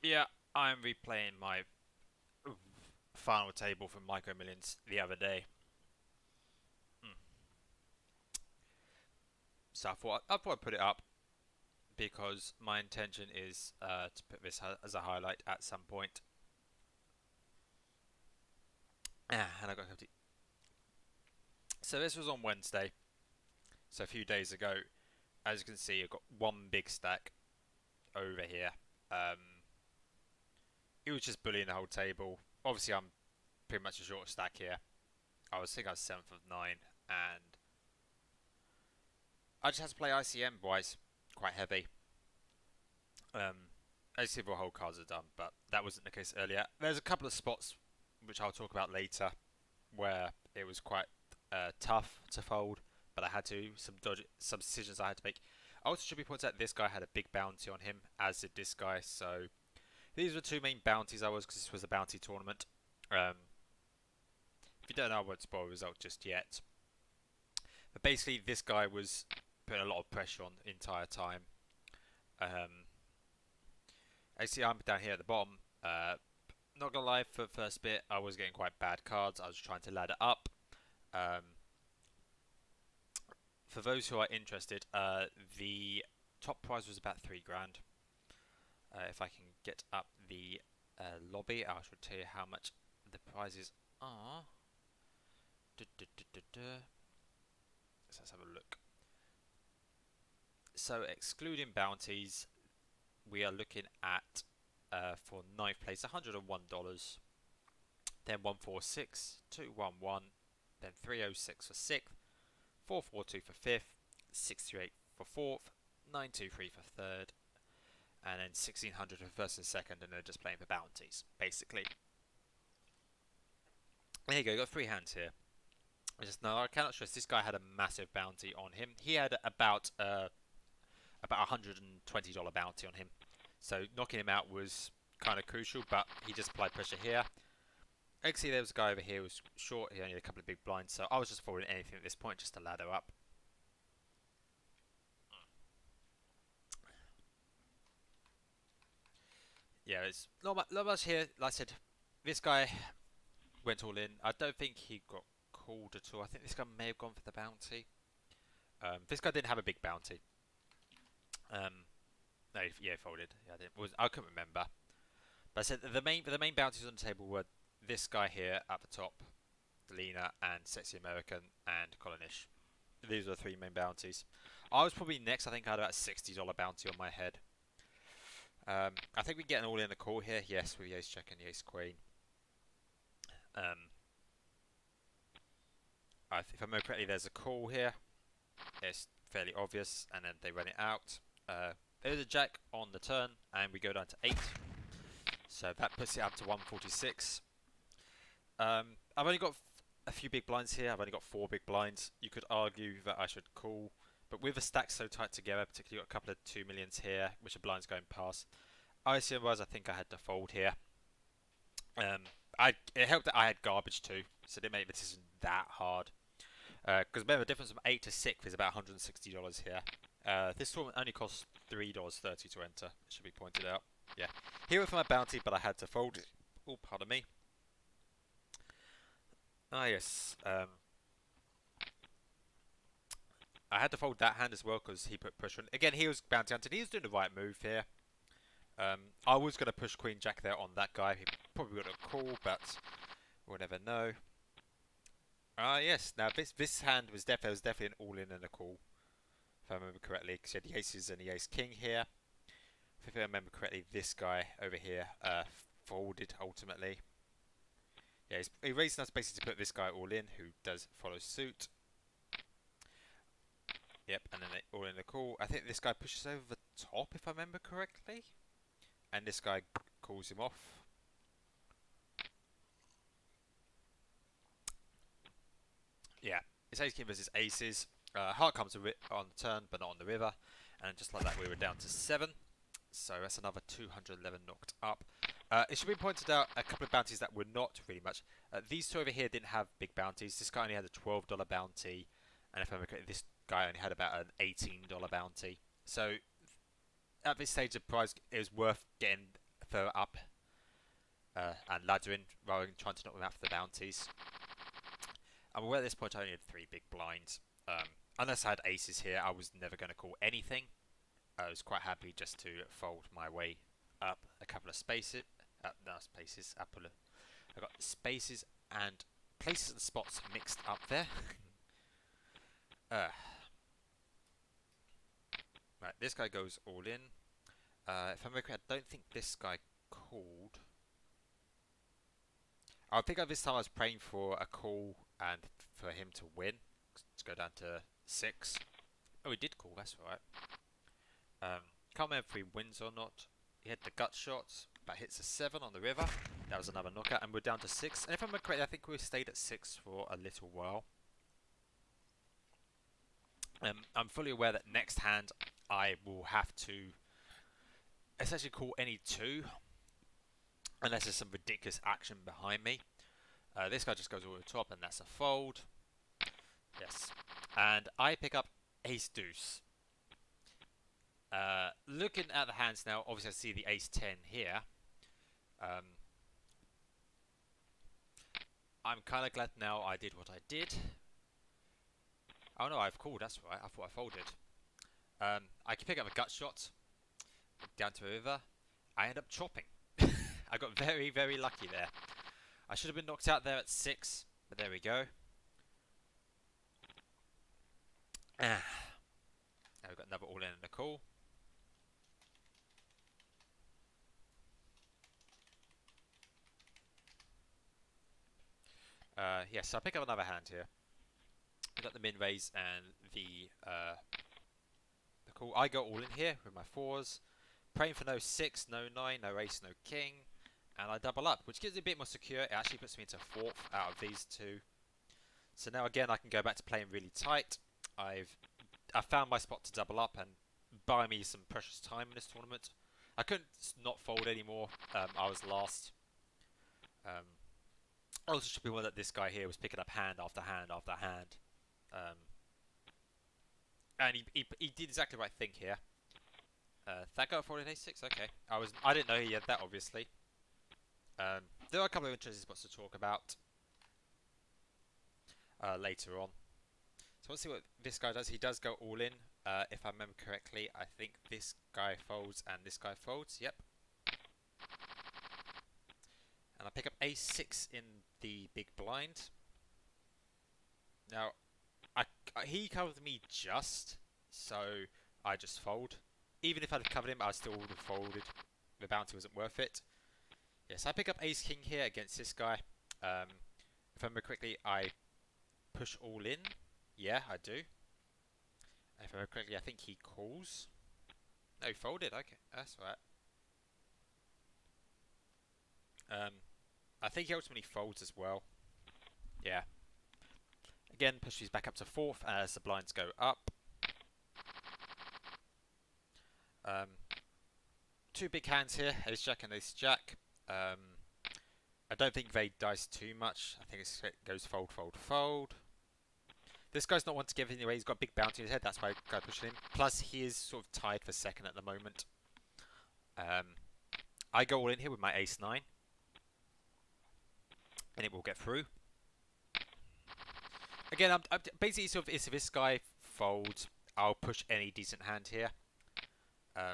Yeah, I'm replaying my final table from MicroMillions the other day. Hmm. So I thought I'd put it up because my intention is to put this as a highlight at some point. And I got a So this was on Wednesday, so a few days ago. As you can see, I've got one big stack over here. It was just bullying the whole table. Obviously, I'm pretty much a short stack here. I think I was 7th of 9, and I just had to play ICM wise, quite heavy. As several whole cards are done, but that wasn't the case earlier. There's a couple of spots which I'll talk about later where it was quite tough to fold, but I had to some decisions I had to make. Also, should be pointed out this guy had a big bounty on him, as did this guy. So these were the two main bounties I was, because this was a bounty tournament. If you don't know, I won't spoil the result just yet. But basically, this guy was putting a lot of pressure on the entire time. As you see, I'm down here at the bottom. Not gonna lie, for the first bit, I was getting quite bad cards. I was trying to ladder up. For those who are interested, the top prize was about £3 grand. If I can get up the lobby, I should tell you how much the prizes are. Let's have a look. So, excluding bounties, we are looking at for 9th place $101, then 146, 211, then 306 for 6th, 442 for 5th, 638 for 4th, 923 for 3rd, and then 1600 for 1st and 2nd, and they're just playing for bounties, basically. There you go, you got 3 hands here. I cannot stress, this guy had a massive bounty on him. He had about $120 bounty on him. So knocking him out was kind of crucial, but he just applied pressure here. Actually, there was a guy over here who was short. He only had a couple of big blinds, so I was just folding anything at this point just to ladder up. Yeah, it's not much here. Like I said, this guy went all in. I don't think he got called at all. I think this guy may have gone for the bounty. This guy didn't have a big bounty. No, yeah, folded. Yeah, I couldn't remember. But I said the main bounties on the table were this guy here at the top, Delina, and Sexy American, and Colonish. These are the 3 main bounties. I was probably next. I think I had about a $60 bounty on my head. I think we can get an all-in a call here. Yes, with the ace check and the ace queen. If I remember correctly, there's a call here. It's fairly obvious, and then they run it out. There's a jack on the turn, and we go down to 8. So that puts it up to 146. I've only got a few big blinds here. I've only got 4 big blinds. You could argue that I should call, but with the stack so tight together, particularly got a couple of 2 millions here, which are blinds going past. ICM was, I think I had to fold here. It helped that I had garbage too, so it didn't make the decision that hard. Because remember, the difference from 8 to 6 is about $160 here. This tournament only costs $3.30 to enter. It should be pointed out. Yeah, here went for my bounty, but I had to fold it. Oh, pardon me. Ah, yes. I had to fold that hand as well because he put pressure on. Again, he was bounty hunted. He was doing the right move here. I was going to push Queen Jack there on that guy. He probably would have called, but we'll never know. Ah, yes. Now this hand was definitely an all-in and a call, if I remember correctly, because he had the aces and the ace king here. If I remember correctly, this guy over here folded ultimately. Yeah, he's raising us basically to put this guy all in, who does follow suit. Yep, and then they all in the call. I think this guy pushes over the top, if I remember correctly. And this guy calls him off. Yeah, it's ace king versus aces. Heart comes on the turn, but not on the river. And just like that, we were down to 7. So that's another 211 knocked up. It should be pointed out a couple of bounties that were not really much. These 2 over here didn't have big bounties. This guy only had a $12 bounty. And if I remember correctly, this guy only had about an $18 bounty. So at this stage of prize, it was worth getting further up and laddering rather than trying to knock them out for the bounties. I'm aware at this point I only had 3 big blinds. Unless I had aces here, I was never going to call anything. I was quite happy just to fold my way up a couple of spaces. I got spaces and places and spots mixed up there. Right, this guy goes all in. If I'm correct, I don't think this guy called. I think this time I was praying for a call and for him to win. To go down to 6. Oh, he did call, that's right. Can't remember if he wins or not. He had the gut shots, but hits a 7 on the river. That was another knockout, and we're down to 6. And if I'm correct, I think we stayed at 6 for a little while. I'm fully aware that next hand I will have to essentially call any 2, unless there's some ridiculous action behind me. This guy just goes over the top, and that's a fold. Yes, and I pick up ace deuce. Looking at the hands now, obviously I see the ace 10 here. I'm kind of glad now I did what I did. Oh no, I've called, that's right, I thought I folded. I can pick up a gut shot down to a river. I end up chopping. I got very, very lucky there. I should have been knocked out there at 6, but there we go. Now we've got another all in and a call. Yes, so I pick up another hand here. I've got the min raise and the call. I go all in here with my 4s, praying for no 6, no 9, no ace, no king, and I double up, which gives it a bit more secure. It actually puts me into 4th out of these 2. So now again I can go back to playing really tight. I found my spot to double up and buy me some precious time in this tournament. I couldn't not fold anymore. I was last. I also should be one that this guy here was picking up hand after hand after hand. And he did exactly the right thing here. That guy folded a6. Okay, I didn't know he had that, obviously. There are a couple of interesting spots to talk about later on. So let's see what this guy does. He does go all in. If I remember correctly, I think this guy folds and this guy folds. Yep. And I pick up a6 in the big blind. Now, he covered me just, so I just fold. Even if I'd have covered him, I still would have folded. The bounty wasn't worth it. Yes, I pick up ace king here against this guy. If I remember correctly, I push all in. Yeah, I do. If I remember correctly, I think he calls. No, he folded. Okay, that's right. I think he ultimately folds as well. Yeah. Again, pushes back up to 4th as the blinds go up. 2 big hands here, ace jack and ace jack. I don't think they dice too much. I think it goes fold, fold, fold. This guy's not one to give anyway. He's got a big bounty in his head. That's why I push him. Plus, he is sort of tied for 2nd at the moment. I go all in here with my ace 9. And it will get through. Again, I'm basically sort of, if this guy folds, I'll push any decent hand here. Yeah,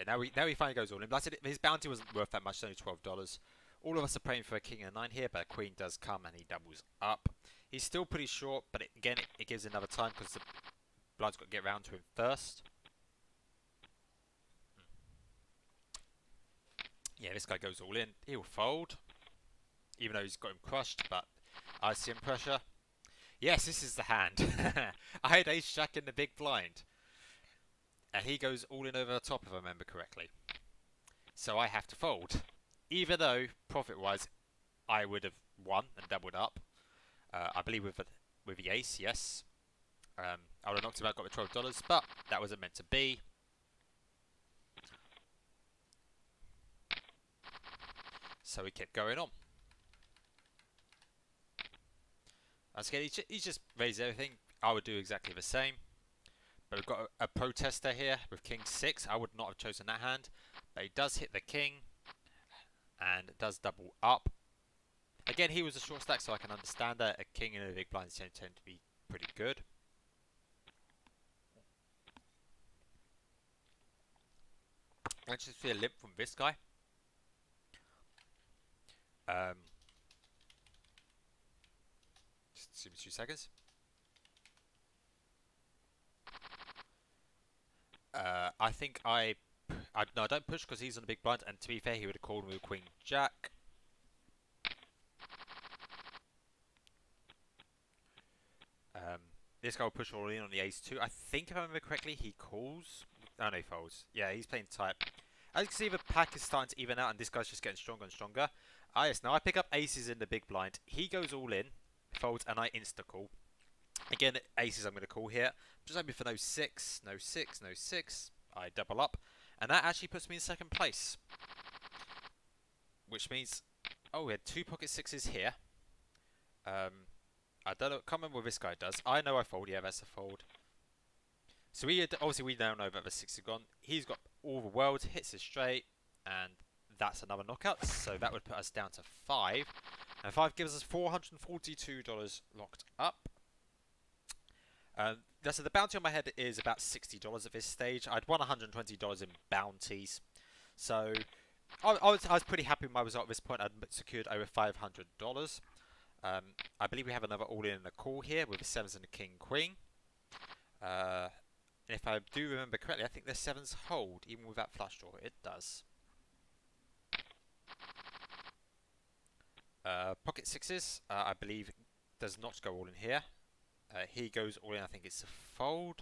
now he finally goes all in. Like I said, his bounty wasn't worth that much, it's only $12. All of us are praying for a king and a 9 here, but a queen does come and he doubles up. He's still pretty short, but again, it gives another time because the blind's got to get round to him first. Yeah, this guy goes all in. He'll fold, even though he's got him crushed, but I see him pressure. Yes, this is the hand. I had ace jack in the big blind. And he goes all in over the top, if I remember correctly. So I have to fold. Even though, profit-wise, I would have won and doubled up. I believe with the ace, yes. I would have knocked him out, got the $12, but that wasn't meant to be. So we kept going on. As again, he's just raised everything. I would do exactly the same. We've got a protester here with king 6. I would not have chosen that hand, but he does hit the king and does double up. Again, he was a short stack, so I can understand that. A king in a big blind tend to be pretty good. Let's just see a limp from this guy. Just give me 2 seconds. I think no, I don't push because he's on a big blind, and to be fair, he would have called with queen jack. This guy will push all in on the ace 2. I think if I remember correctly, he calls. Oh no, he folds. Yeah, he's playing tight. As you can see, the pack is starting to even out, and this guy's just getting stronger and stronger. Ah yes, now I pick up aces in the big blind. He goes all in, folds, and I insta-call. Again, aces I'm going to call here. Just hoping for no 6, no 6, no 6. I double up. And that actually puts me in second place. Which means, oh, we had 2 pocket 6s here. I don't know, can't remember what this guy does. I know I fold, yeah, that's a fold. So obviously we now know that the 6 is gone. He's got all the world, hits it straight, and that's another knockout. So that would put us down to 5. And 5 gives us $442 locked up. So the bounty on my head is about $60 at this stage. I'd won $120 in bounties. So I was pretty happy with my result at this point. I'd secured over $500. I believe we have another all-in and a call here with the 7s and a king queen. And if I do remember correctly, I think the 7s hold even without flush draw. It does. Pocket 6s, I believe, does not go all in here. He goes all in. I think it's a fold.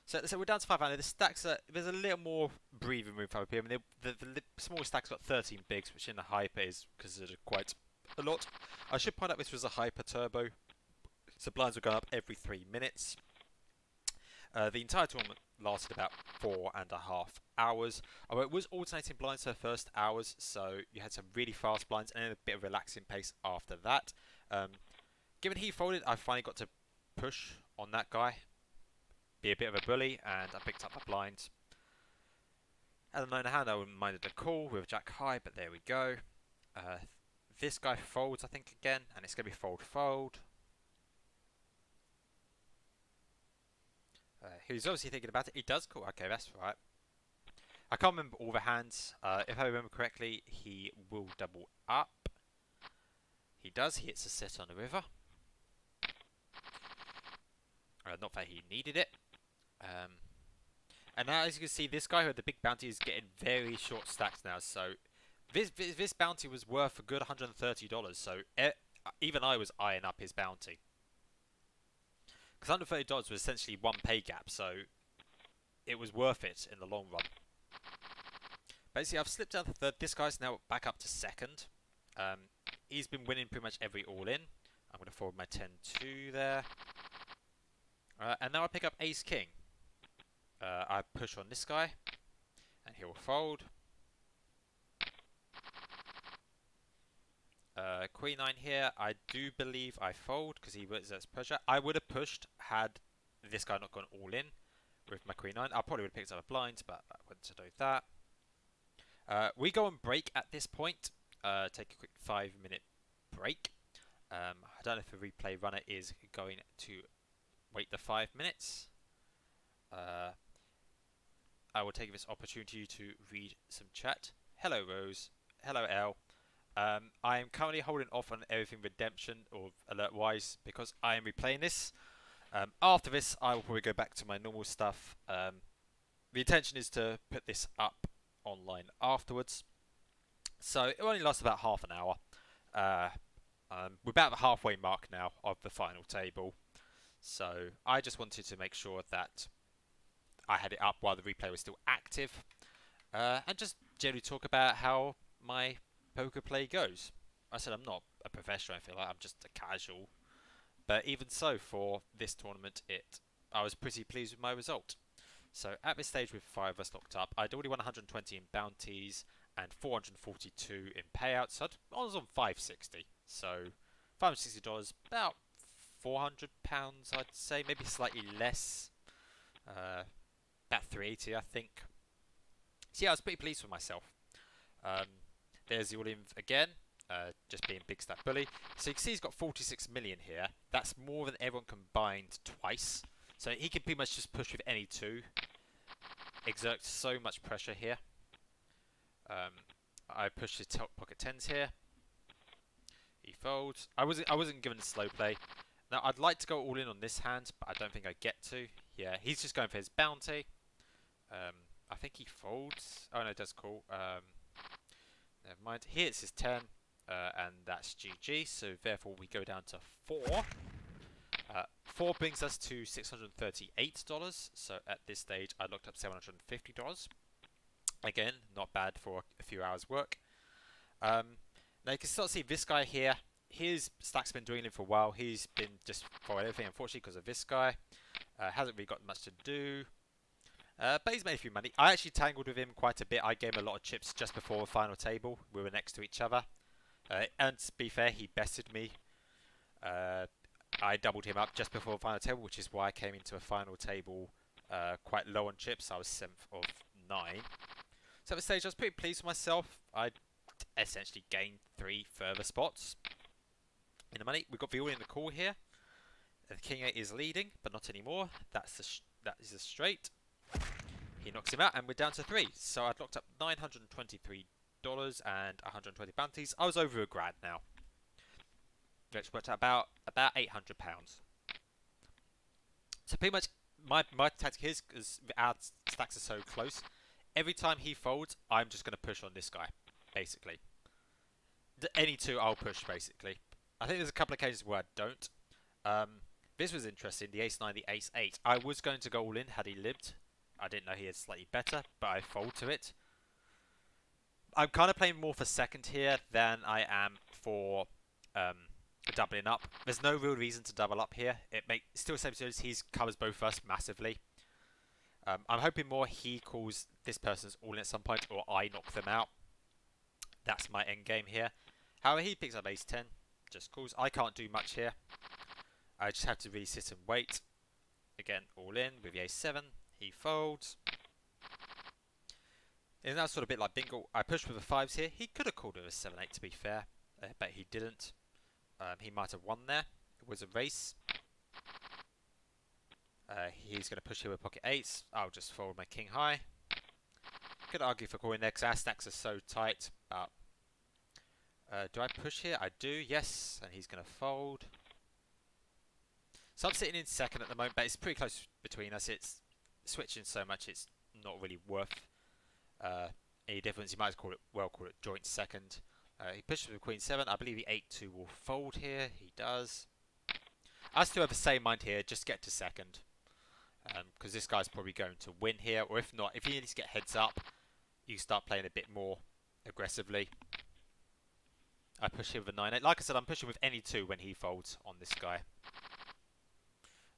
So we're down to 500. The stacks there's a little more breathing room for up here. I mean, the small stack's got 13 bigs, which in the hyper is considered quite a lot. I should point out this was a hyper turbo, so blinds were going up every 3 minutes. The entire tournament lasted about 4.5 hours. Although it was alternating blinds for the first hours, so you had some really fast blinds and then a bit of relaxing pace after that. Given he folded, I finally got to push on that guy, be a bit of a bully, and I picked up a blind. At the 9 hand, I wouldn't minded a call with Jack high, but there we go. This guy folds, I think, again, and it's going to be fold-fold. He's obviously thinking about it. He does call. Okay, that's right. I can't remember all the hands. If I remember correctly, he will double up. He does. He hits a sit on the river. Not that he needed it. And now, as you can see, this guy who had the big bounty is getting very short stacks now. So this bounty was worth a good $130. So even I was eyeing up his bounty. Because $130 was essentially 1 pay gap. So it was worth it in the long run. Basically, I've slipped down to 3rd. This guy's now back up to 2nd. He's been winning pretty much every all-in. I'm going to forward my 10-2 there. And now I pick up ace-king. I push on this guy, and he will fold. Queen 9 here, I do believe I fold, because he was at pressure. I would have pushed had this guy not gone all-in with my Queen 9. I probably would have picked up a blind, but I wouldn't have done that. We go on break at this point. Take a quick 5-minute break. I don't know if the replay runner is going to wait the 5 minutes. I will take this opportunity to read some chat. Hello Rose. Hello L. I am currently holding off on everything redemption or alert wise because I am replaying this. After this I will probably go back to my normal stuff. The intention is to put this up online afterwards. So it only lasts about half an hour. We're about the halfway mark now of the final table. So I just wanted to make sure that I had it up while the replay was still active. And just generally talk about how my poker play goes. I said I'm not a professional, I feel like I'm just a casual. But even so, for this tournament, I was pretty pleased with my result. So at this stage with 5 of us locked up, I'd already won 120 in bounties and 442 in payouts. So I was on 560. So $560, about £400, I'd say, maybe slightly less. About 380, I think. So yeah, I was pretty pleased with myself. There's the all-in again, just being big stack bully. So you can see he's got 46 million here. That's more than everyone combined twice. So he can pretty much just push with any two. Exert so much pressure here. I push his top pocket tens here. He folds. I wasn't given a slow play. Now I'd like to go all in on this hand, but I don't think I get to. Yeah, he's just going for his bounty. I think he folds. Oh no, it does call. Never mind. Here it's his 10, and that's GG. So therefore we go down to 4. 4 brings us to $638. So at this stage I looked up $750. Again, not bad for a few hours work. Now you can start to see this guy here. His stack's been dwindling for a while. He's been just for everything, unfortunately, because of this guy. Hasn't really got much to do. But he's made a few money. I actually tangled with him quite a bit. I gave him a lot of chips just before the final table. We were next to each other. And to be fair, he bested me. I doubled him up just before the final table, which is why I came into a final table quite low on chips. I was 7th of 9. So at this stage, I was pretty pleased with myself. I essentially gained 3 further spots in the money. We've got the all in the call here. The king 8 is leading, but not anymore. That is a straight. He knocks him out, and we're down to 3. So I'd locked up $923 and 120 bounties. I was over $1,000 now, which worked out about £800. So pretty much my tactic is, because our stacks are so close, every time he folds, I'm just going to push on this guy, basically. Any two, I'll push, basically. I think there's a couple of occasions where I don't. This was interesting, the ace-9, the ace-8. I was going to go all in had he lived. I didn't know he had slightly better, but I fold to it. I'm kind of playing more for second here than I am for doubling up. There's no real reason to double up here. It still same as he covers both of us massively. I'm hoping more he calls this person's all in at some point, or I knock them out. That's my end game here. However, he picks up ace-10, just calls. I can't do much here. I just have to really sit and wait. Again, all in with the ace-7. He folds. And that's sort of a bit like bingo. I pushed with the 5s here. He could have called with a 7-8 to be fair, but he didn't. He might have won there. It was a race. He's going to push here with pocket 8s. I'll just fold my king high. Could argue for calling there because our stacks are so tight. Do I push here? I do, yes. And he's going to fold. So I'm sitting in second at the moment, but it's pretty close between us. It's switching so much, it's not really worth any difference. You might as well call it joint second. He pushes with queen 7. I believe the 8-2 will fold here. He does. I still have the same mind here. Just get to second, because this guy's probably going to win here. Or if not, if he needs to get heads up, you start playing a bit more aggressively. I push here with a 9-8. Like I said, I'm pushing with any 2 when he folds on this guy.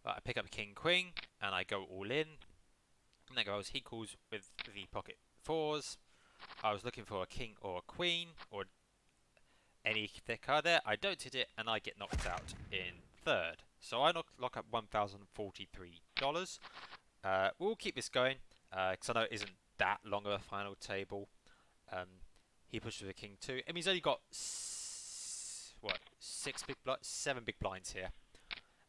I pick up king queen and I go all in. And there goes. He calls with the pocket 4s. I was looking for a king or a queen or any thick card there. I don't hit it and I get knocked out in third. So I lock up $1,043. We'll keep this going because I know it isn't that long of a final table. He pushes with a king 2. I mean, he's only got 7 big blinds here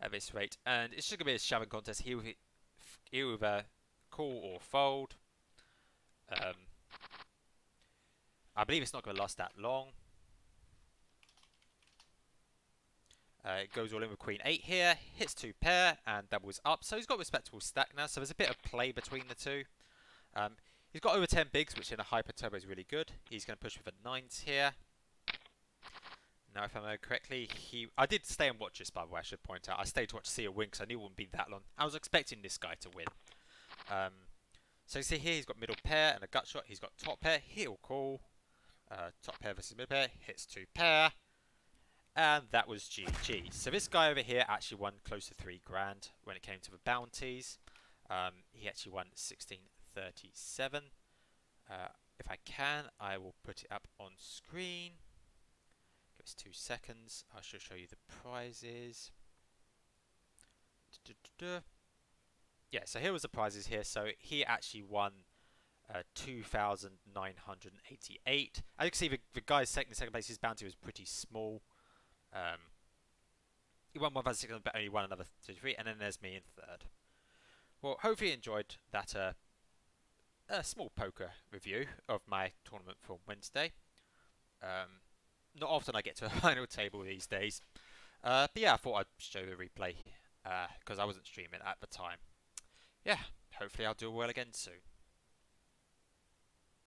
at this rate, and it's just gonna be a shoving contest. He'll either call or fold. I believe it's not going to last that long. It goes all in with queen 8 here, hits 2 pair and doubles up. So he's got a respectable stack now. So there's a bit of play between the two. He's got over 10 bigs, which in a hyper turbo is really good. He's going to push with a 9s here. Now, if I remember correctly, I did stay and watch this, by the way, I should point out. I stayed to watch Sia win because I knew it wouldn't be that long. I was expecting this guy to win. So you see here, he's got middle pair and a gut shot. He's got top pair. He'll call. Top pair versus middle pair. Hits 2 pair. And that was GG. So this guy over here actually won close to $3,000 when it came to the bounties. He actually won 1637. If I can, I will put it up on screen. Give us 2 seconds. I shall show you the prizes. Yeah, so here was the prizes here. So he actually won 2,988. As you can see, the guy's second place, his bounty was pretty small. He won 1,600, but only won another 33, and then there's me in third. Well, hopefully you enjoyed that small poker review of my tournament for Wednesday. Not often I get to a final table these days. But yeah, I thought I'd show the replay because I wasn't streaming at the time. Yeah, hopefully I'll do well again soon.